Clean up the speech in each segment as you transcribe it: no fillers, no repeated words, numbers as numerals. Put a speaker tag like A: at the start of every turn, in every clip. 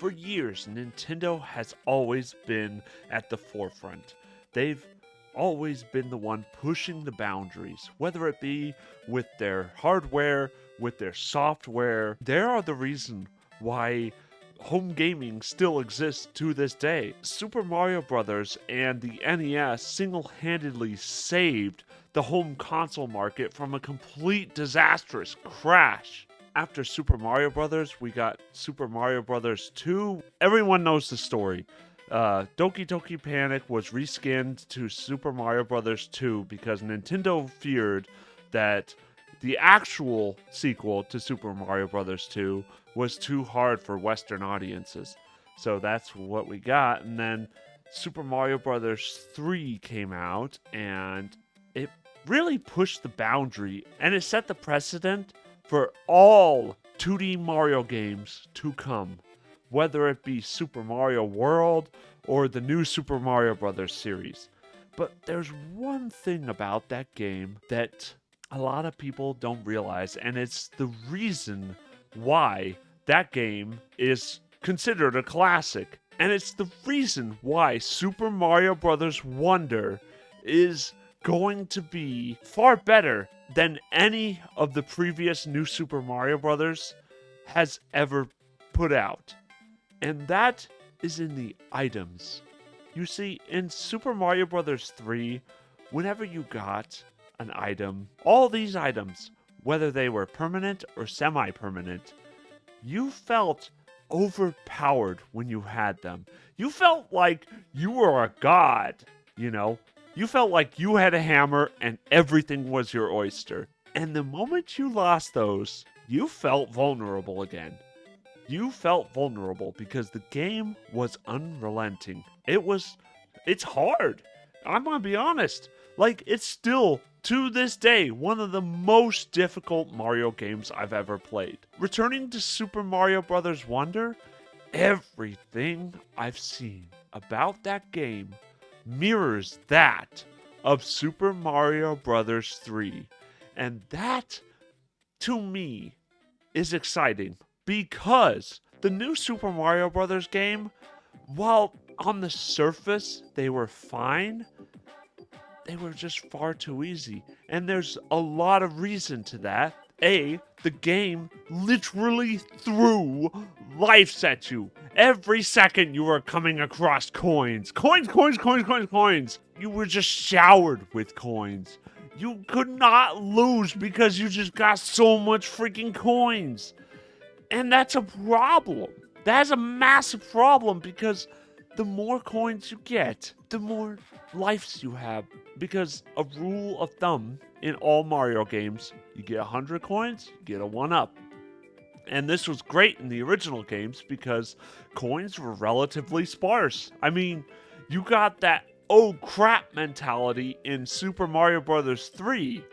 A: For years, Nintendo has always been at the forefront. They've always been the one pushing the boundaries, whether it be with their hardware, with their software. They are the reason why home gaming still exists to this day. Super Mario Bros. And the NES single-handedly saved the home console market from a complete disastrous crash. After Super Mario Brothers, we got Super Mario Brothers 2. Everyone knows the story. Doki Doki Panic was reskinned to Super Mario Brothers 2 because Nintendo feared that the actual sequel to Super Mario Brothers 2 was too hard for Western audiences. So that's what we got. And then Super Mario Brothers 3 came out, and it really pushed the boundary, and it set the precedent for all 2D Mario games to come, whether it be Super Mario World or the new Super Mario Bros. Series. But there's one thing about that game that a lot of people don't realize, and it's the reason why that game is considered a classic. And it's the reason why Super Mario Bros. Wonder is going to be far better than any of the previous new Super Mario Bros. Has ever put out. And that is in the items. You see, in Super Mario Bros. 3, whenever you got an item, all these items, whether they were permanent or semi-permanent, you felt overpowered when you had them. You felt like you were a god, you know? You felt like you had a hammer and everything was your oyster. And the moment you lost those, you felt vulnerable again. You felt vulnerable because the game was unrelenting. It's hard. I'm gonna be honest. Like, it's still, to this day, one of the most difficult Mario games I've ever played. Returning to Super Mario Bros. Wonder, everything I've seen about that game mirrors that of Super Mario Bros. 3. And that, to me, is exciting because the new Super Mario Bros. Game, while on the surface they were fine, they were just far too easy. And there's a lot of reason to that. A, the game literally threw lives at you. Every second you were coming across coins. Coins, coins, coins, coins, coins. You were just showered with coins. You could not lose because you just got so much freaking coins. And that's a problem. That's a massive problem because the more coins you get, the more lives you have. Because a rule of thumb in all Mario games, you get 100 coins, you get a 1-up. And this was great in the original games because coins were relatively sparse. I mean, you got that oh crap mentality in Super Mario Bros. 3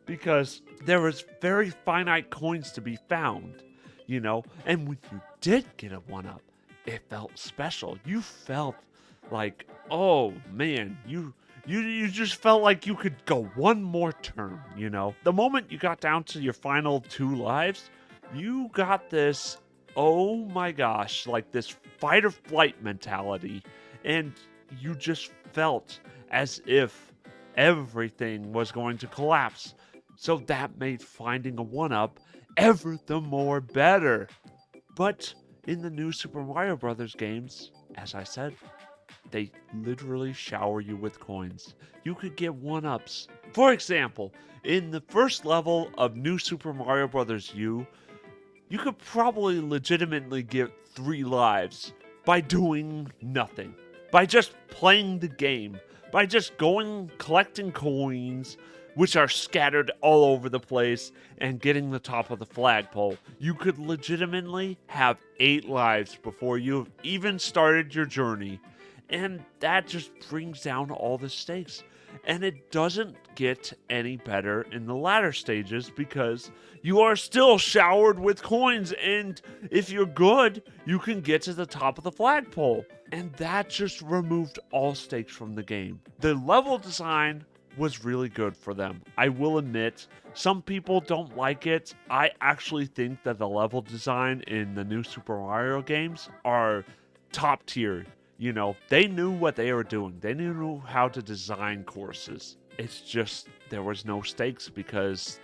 A: because there was very finite coins to be found, you know? And when you did get a 1-up, it felt special. You felt like, oh man, you just felt like you could go one more turn, you know? The moment you got down to your final 2 lives, you got this, oh my gosh, like this fight or flight mentality, and you just felt as if everything was going to collapse. So that made finding a 1-up ever the more better. But in the new Super Mario Bros. Games, as I said, they literally shower you with coins. You could get 1-ups. For example, in the first level of New Super Mario Bros. U, you could probably legitimately get 3 lives by doing nothing. By just playing the game. By just going, collecting coins, which are scattered all over the place, and getting the top of the flagpole. You could legitimately have 8 lives before you've even started your journey. And that just brings down all the stakes. And it doesn't get any better in the latter stages because you are still showered with coins. And if you're good, you can get to the top of the flagpole. And that just removed all stakes from the game. The level design was really good for them. I will admit, some people don't like it. I actually think that the level design in the new Super Mario games are top tier. You know, they knew what they were doing. They knew how to design courses. It's just there was no stakes because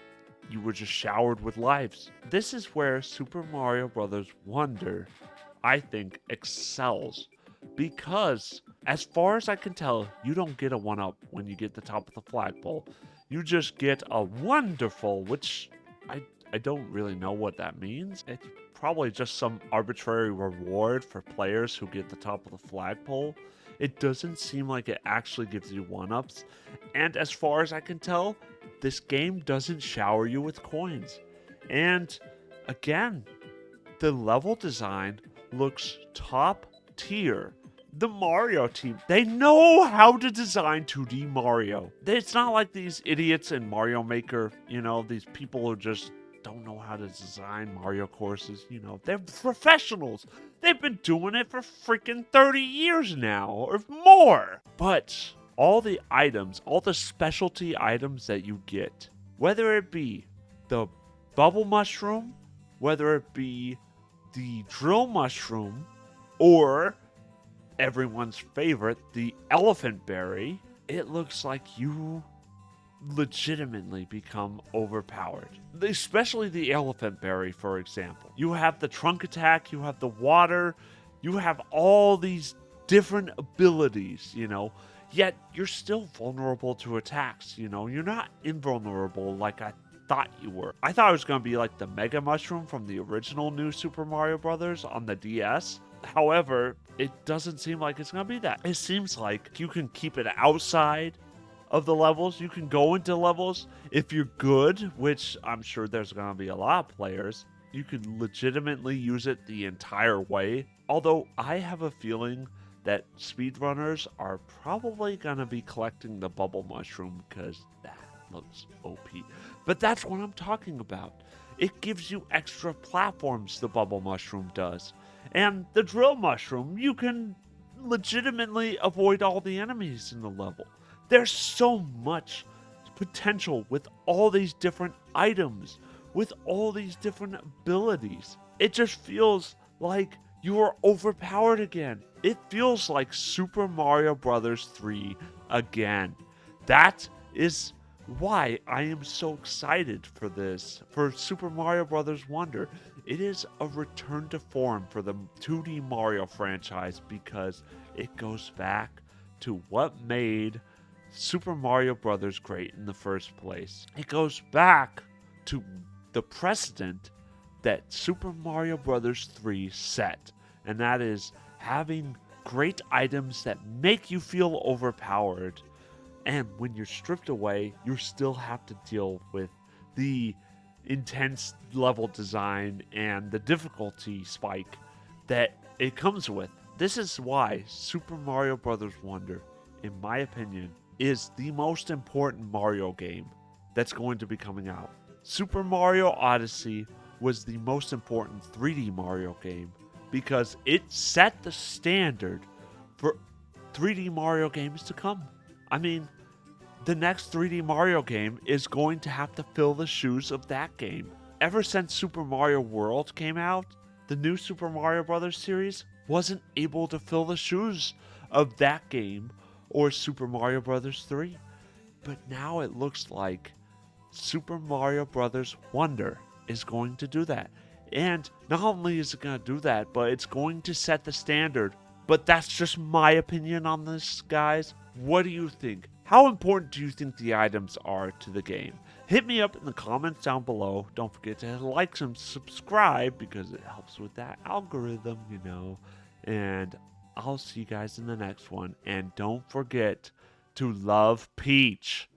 A: you were just showered with lives. This is where Super Mario Bros. Wonder, I think, excels because, as far as I can tell, you don't get a 1-up when you get the top of the flagpole. You just get a wonderful, which I don't really know what that means. It's probably just some arbitrary reward for players who get the top of the flagpole. It doesn't seem like it actually gives you 1-ups. And as far as I can tell, this game doesn't shower you with coins. And again, the level design looks top tier. The Mario team, they know how to design 2D Mario. It's not like these idiots in Mario Maker, you know, these people who just don't know how to design Mario courses. You know, they're professionals. They've been doing it for freaking 30 years now or more. But all the items, all the specialty items that you get, whether it be the bubble mushroom, whether it be the drill mushroom, or everyone's favorite, the elephant berry, it looks like you legitimately become overpowered. Especially the elephant berry, for example. You have the trunk attack, you have the water, you have all these different abilities, you know, yet you're still vulnerable to attacks, you know. You're not invulnerable like I thought you were. I thought it was going to be like the Mega Mushroom from the original New Super Mario Bros. On the DS. However, it doesn't seem like it's going to be that. It seems like you can keep it outside of the levels. You can go into levels if you're good, which I'm sure there's going to be a lot of players. You could legitimately use it the entire way. Although I have a feeling that speedrunners are probably going to be collecting the bubble mushroom because that looks OP. But that's what I'm talking about. It gives you extra platforms, the bubble mushroom does. And the drill mushroom, you can legitimately avoid all the enemies in the level. There's so much potential with all these different items, with all these different abilities. It just feels like you are overpowered again. It feels like Super Mario Bros. 3 again. That is why I am so excited for this, for Super Mario Bros. Wonder. It is a return to form for the 2D Mario franchise because it goes back to what made Super Mario Bros. Great in the first place. It goes back to the precedent that Super Mario Bros. 3 set, and that is having great items that make you feel overpowered. And when you're stripped away, you still have to deal with the intense level design and the difficulty spike that it comes with. This is why Super Mario Bros. Wonder, in my opinion, is the most important Mario game that's going to be coming out. Super Mario Odyssey was the most important 3D Mario game because it set the standard for 3D Mario games to come. I mean, the next 3D Mario game is going to have to fill the shoes of that game. Ever since Super Mario World came out, the new Super Mario Bros. Series wasn't able to fill the shoes of that game or Super Mario Bros. 3. But now it looks like Super Mario Bros. Wonder is going to do that. And not only is it going to do that, but it's going to set the standard. But that's just my opinion on this, guys. What do you think? How important do you think the items are to the game? Hit me up in the comments down below. Don't forget to like and subscribe because it helps with that algorithm, you know. And I'll see you guys in the next one. And don't forget to love Peach.